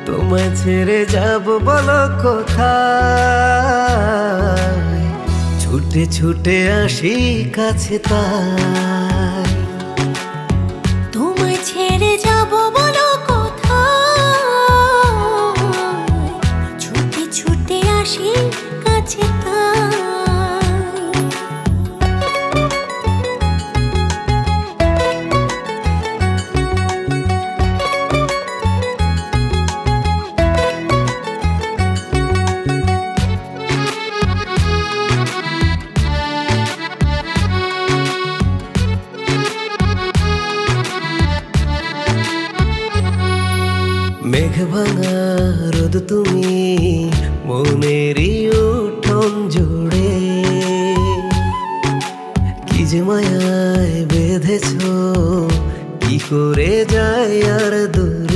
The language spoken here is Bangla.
তোমায় ছেড়ে যাব বলো কোথায়, ছুটে ছুটে আসি কাছে তাই। তোমায় ছেড়ে যাব বলো কোথায়, ছুটে ছুটে আসি কাছে তাই। মেঘ ভাঙা রোদ তুমি মনেরই উঠোন জুড়ে, কি যে মায়ায় বেঁধেছ, কি করে যায় আর দূরে।